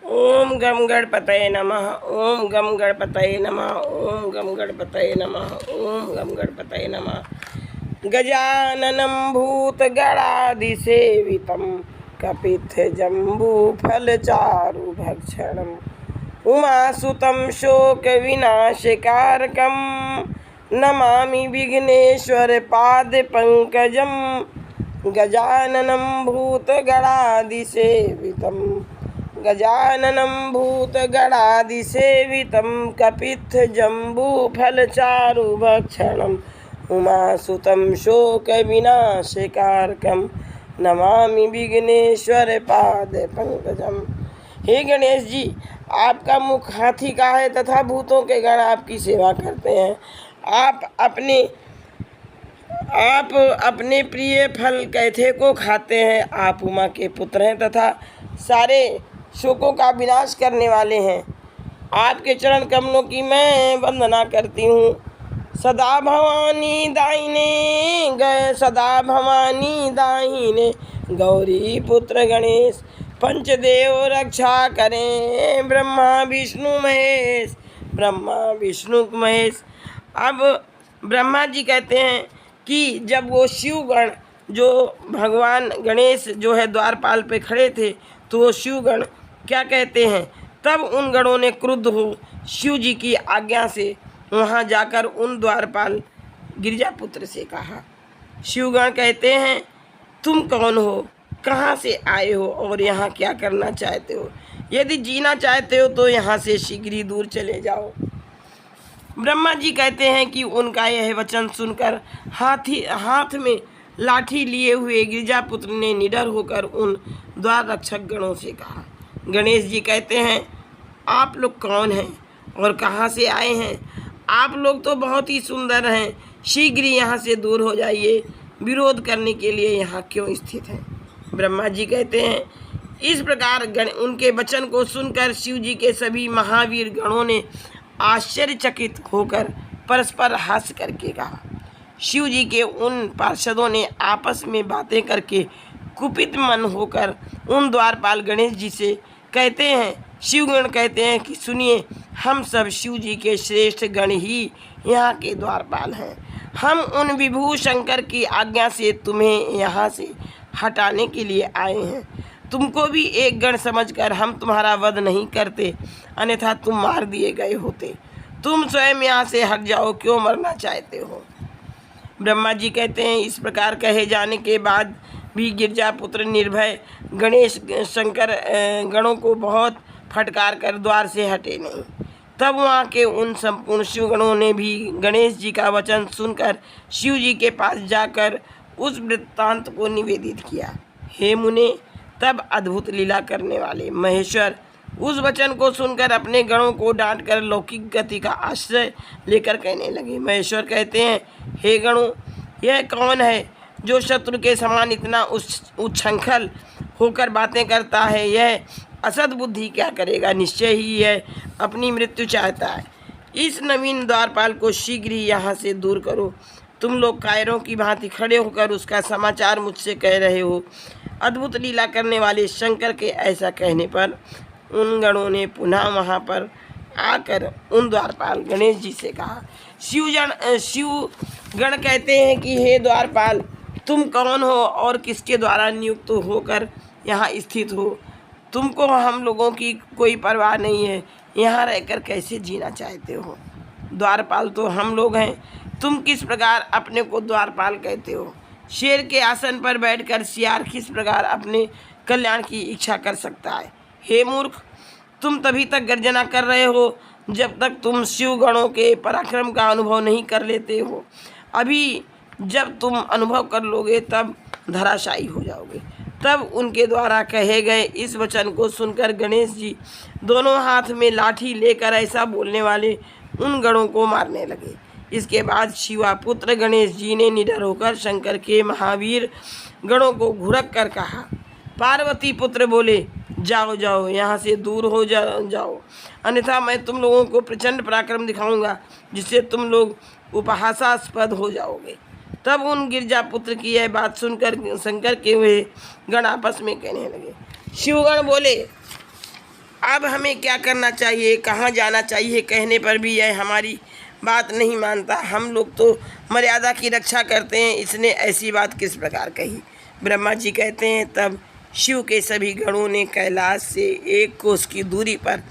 ओम गम गणपतये नमः। ओम गम गणपतये नमः। ओम गम गणपतये नमः। ओम गम गणपतये नमः। गजाननं भूतगणाधिसेवितं कपित्थजम्बूफलचारुभक्षणम् उमासुतं शोकविनाशकारकं नमामि विघ्नेश्वरपादपङ्कजं। गजाननं भूतगणाधिसेवितं गजाननं भूतगणाधिसेवितं कपित्थजम्बूफलचारुभक्षणम् उमासुतं शोकविनाशकारकं नमामि विघ्नेश्वरपादपङ्कजम्। हे गणेश जी, आपका मुख हाथी का है तथा भूतों के गण आपकी सेवा करते हैं। आप अपने प्रिय फल कैथे को खाते हैं। आप उमा के पुत्र हैं तथा सारे शोकों का विनाश करने वाले हैं। आपके चरण कमलों की मैं वंदना करती हूँ। सदा भवानी दाहिने गए, सदा भवानी दाहिने, गौरी पुत्र गणेश पंचदेव रक्षा करें। ब्रह्मा विष्णु महेश, ब्रह्मा विष्णु महेश। अब ब्रह्मा जी कहते हैं कि जब वो शिवगण जो भगवान गणेश जो है द्वारपाल पे खड़े थे, तो वो शिवगण क्या कहते हैं, तब उन गणों ने क्रुद्ध हो शिव जी की आज्ञा से वहाँ जाकर उन द्वारपाल गिरिजापुत्र से कहा। शिवगण कहते हैं, तुम कौन हो, कहाँ से आए हो और यहाँ क्या करना चाहते हो? यदि जीना चाहते हो तो यहाँ से शीघ्र ही दूर चले जाओ। ब्रह्मा जी कहते हैं कि उनका यह वचन सुनकर हाथ में लाठी लिए हुए गिरिजापुत्र ने निडर होकर उन द्वार रक्षक गणों से कहा। गणेश जी कहते हैं, आप लोग कौन हैं और कहाँ से आए हैं? आप लोग तो बहुत ही सुंदर हैं, शीघ्र यहाँ से दूर हो जाइए। विरोध करने के लिए यहाँ क्यों स्थित हैं? ब्रह्मा जी कहते हैं, इस प्रकार उनके वचन को सुनकर शिव जी के सभी महावीर गणों ने आश्चर्यचकित होकर परस्पर हंस करके कहा। शिव जी के उन पार्षदों ने आपस में बातें करके कुपित मन होकर उन द्वारपाल गणेश जी से कहते हैं, शिवगण कहते हैं कि सुनिए, हम सब शिव जी के श्रेष्ठ गण ही यहाँ के द्वारपाल हैं। हम उन विभू शंकर की आज्ञा से तुम्हें यहाँ से हटाने के लिए आए हैं। तुमको भी एक गण समझकर हम तुम्हारा वध नहीं करते, अन्यथा तुम मार दिए गए होते। तुम स्वयं यहाँ से हट जाओ, क्यों मरना चाहते हो? ब्रह्मा जी कहते हैं, इस प्रकार कहे जाने के बाद भी गिरजापुत्र निर्भय गणेश शंकर गणों को बहुत फटकार कर द्वार से हटे नहीं। तब वहाँ के उन संपूर्ण शिवगणों ने भी गणेश जी का वचन सुनकर शिव जी के पास जाकर उस वृत्तांत को निवेदित किया। हे मुने, तब अद्भुत लीला करने वाले महेश्वर उस वचन को सुनकर अपने गणों को डांटकर लौकिक गति का आश्रय लेकर कहने लगे। महेश्वर कहते हैं, हे गणों, यह कौन है जो शत्रु के समान इतना उच्छृंखल होकर बातें करता है? यह असद बुद्धि क्या करेगा? निश्चय ही यह अपनी मृत्यु चाहता है। इस नवीन द्वारपाल को शीघ्र ही यहाँ से दूर करो। तुम लोग कायरों की भांति खड़े होकर उसका समाचार मुझसे कह रहे हो। अद्भुत लीला करने वाले शंकर के ऐसा कहने पर उन गणों ने पुनः वहाँ पर आकर उन द्वारपाल गणेश जी से कहा। शिवगण कहते हैं कि हे द्वारपाल, तुम कौन हो और किसके द्वारा नियुक्त होकर यहाँ स्थित हो? तुमको हम लोगों की कोई परवाह नहीं है, यहाँ रहकर कैसे जीना चाहते हो? द्वारपाल तो हम लोग हैं, तुम किस प्रकार अपने को द्वारपाल कहते हो? शेर के आसन पर बैठकर सियार किस प्रकार अपने कल्याण की इच्छा कर सकता है? हे मूर्ख, तुम तभी तक गर्जना कर रहे हो जब तक तुम शिवगणों के पराक्रम का अनुभव नहीं कर लेते हो। अभी जब तुम अनुभव कर लोगे तब धराशायी हो जाओगे। तब उनके द्वारा कहे गए इस वचन को सुनकर गणेश जी दोनों हाथ में लाठी लेकर ऐसा बोलने वाले उन गणों को मारने लगे। इसके बाद शिवापुत्र गणेश जी ने निडर होकर शंकर के महावीर गणों को घुरक कर कहा। पार्वती पुत्र बोले, जाओ जाओ, यहाँ से दूर हो जाओ, अन्यथा मैं तुम लोगों को प्रचंड पराक्रम दिखाऊंगा जिससे तुम लोग उपहासास्पद हो जाओगे। तब उन गिरजापुत्र की यह बात सुनकर शंकर के हुए गण आपस में कहने लगे। शिवगण बोले, अब हमें क्या करना चाहिए, कहाँ जाना चाहिए कहने पर भी यह हमारी बात नहीं मानता। हम लोग तो मर्यादा की रक्षा करते हैं, इसने ऐसी बात किस प्रकार कही। ब्रह्मा जी कहते हैं, तब शिव के सभी गणों ने कैलाश से 1 कोस की दूरी पर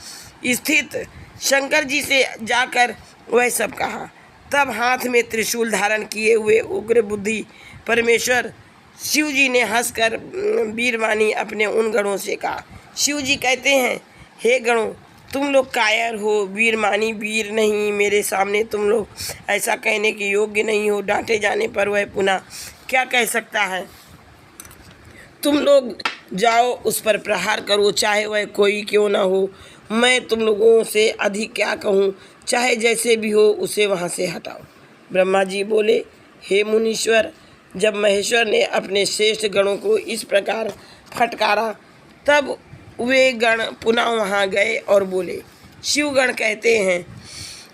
स्थित शंकर जी से जाकर वह सब कहा। तब हाथ में त्रिशूल धारण किए हुए उग्र बुद्धि परमेश्वर शिव जी ने हंसकर वीरवाणी अपने उन गणों से कहा। शिव जी कहते हैं, हे गणों, तुम लोग कायर हो, वीर मानी वीर नहीं, मेरे सामने तुम लोग ऐसा कहने के योग्य नहीं हो। डांटे जाने पर वह पुनः क्या कह सकता है। तुम लोग जाओ, उस पर प्रहार करो, चाहे वह कोई क्यों ना हो। मैं तुम लोगों से अधिक क्या कहूँ, चाहे जैसे भी हो उसे वहाँ से हटाओ। ब्रह्मा जी बोले, हे मुनीश्वर, जब महेश्वर ने अपने श्रेष्ठ गणों को इस प्रकार फटकारा, तब वे गण पुनः वहाँ गए और बोले। शिवगण कहते हैं,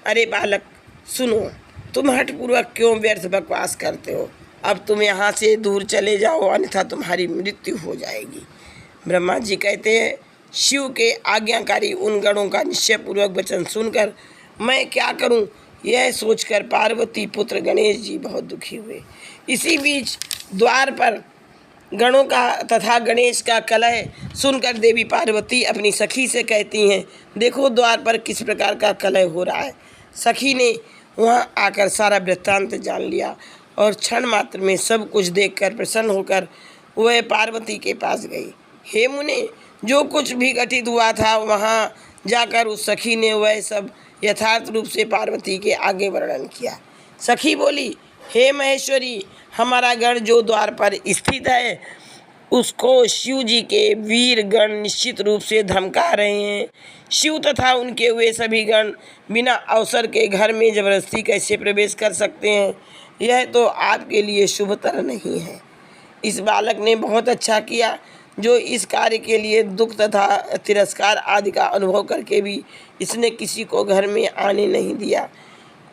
अरे बालक सुनो, तुम हठपूर्वक क्यों व्यर्थ बकवास करते हो। अब तुम यहाँ से दूर चले जाओ, अन्यथा तुम्हारी मृत्यु हो जाएगी। ब्रह्मा जी कहते हैं, शिव के आज्ञाकारी उन गणों का निश्चयपूर्वक वचन सुनकर मैं क्या करूं, यह सोचकर पार्वती पुत्र गणेश जी बहुत दुखी हुए। इसी बीच द्वार पर गणों का तथा गणेश का कलह सुनकर देवी पार्वती अपनी सखी से कहती हैं, देखो द्वार पर किस प्रकार का कलह हो रहा है। सखी ने वहां आकर सारा वृत्तांत जान लिया और क्षण मात्र में सब कुछ देखकर प्रसन्न होकर वह पार्वती के पास गई। हे मुने, जो कुछ भी घटित हुआ था वहाँ जाकर उस सखी ने वह सब यथार्थ रूप से पार्वती के आगे वर्णन किया। सखी बोली, हे महेश्वरी, हमारा गण जो द्वार पर स्थित है उसको शिव जी के वीर गण निश्चित रूप से धमका रहे हैं। शिव तथा उनके वे सभी गण बिना अवसर के घर में जबरदस्ती कैसे प्रवेश कर सकते हैं, यह तो आपके लिए शुभतर नहीं है। इस बालक ने बहुत अच्छा किया जो इस कार्य के लिए दुख तथा तिरस्कार आदि का अनुभव करके भी इसने किसी को घर में आने नहीं दिया।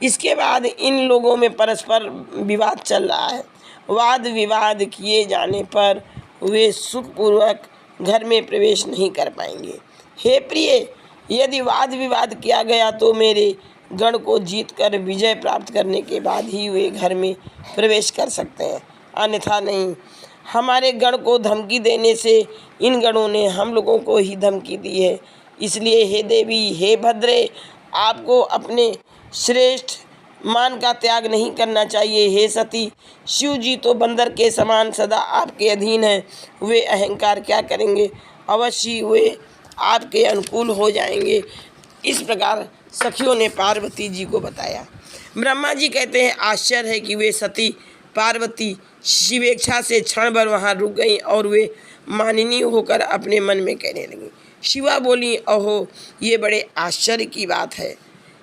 इसके बाद इन लोगों में परस्पर विवाद चल रहा है। वाद विवाद किए जाने पर वे सुखपूर्वक घर में प्रवेश नहीं कर पाएंगे। हे प्रिय, यदि वाद विवाद किया गया तो मेरे गण को जीतकर विजय प्राप्त करने के बाद ही वे घर में प्रवेश कर सकते हैं, अन्यथा नहीं। हमारे गण को धमकी देने से इन गणों ने हम लोगों को ही धमकी दी है। इसलिए हे देवी, हे भद्रे, आपको अपने श्रेष्ठ मान का त्याग नहीं करना चाहिए। हे सती, शिव जी तो बंदर के समान सदा आपके अधीन हैं, वे अहंकार क्या करेंगे, अवश्य वे आपके अनुकूल हो जाएंगे। इस प्रकार सखियों ने पार्वती जी को बताया। ब्रह्मा जी कहते हैं, आश्चर्य है कि वे सती पार्वती शिवेच्छा से क्षण भर वहाँ रुक गई और वे मानिनी होकर अपने मन में कहने लगी। शिवा बोली, अहो, ये बड़े आश्चर्य की बात है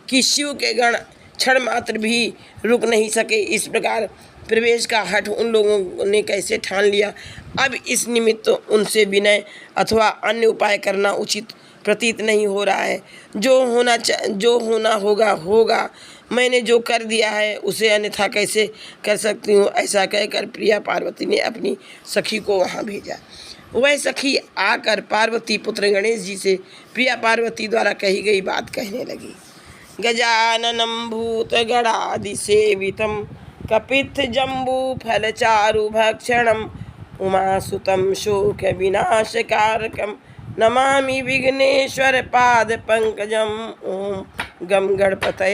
कि शिव के गण क्षण मात्र भी रुक नहीं सके। इस प्रकार प्रवेश का हठ उन लोगों ने कैसे ठान लिया। अब इस निमित्त उनसे विनय अथवा अन्य उपाय करना उचित प्रतीत नहीं हो रहा है। जो होना होगा। मैंने जो कर दिया है उसे अन्यथा कैसे कर सकती हूँ। ऐसा कहकर प्रिया पार्वती ने अपनी सखी को वहाँ भेजा। वह सखी आकर पार्वती पुत्र गणेश जी से प्रिया पार्वती द्वारा कही गई बात कहने लगी। गजाननं भूतगणादि सेवितं कपित्थ जम्बू फलचारु भक्षणं उमासुतं शोक विनाशकारकं नमामि विघ्नेश्वर पाद पंकजम। ओम गम गणपतये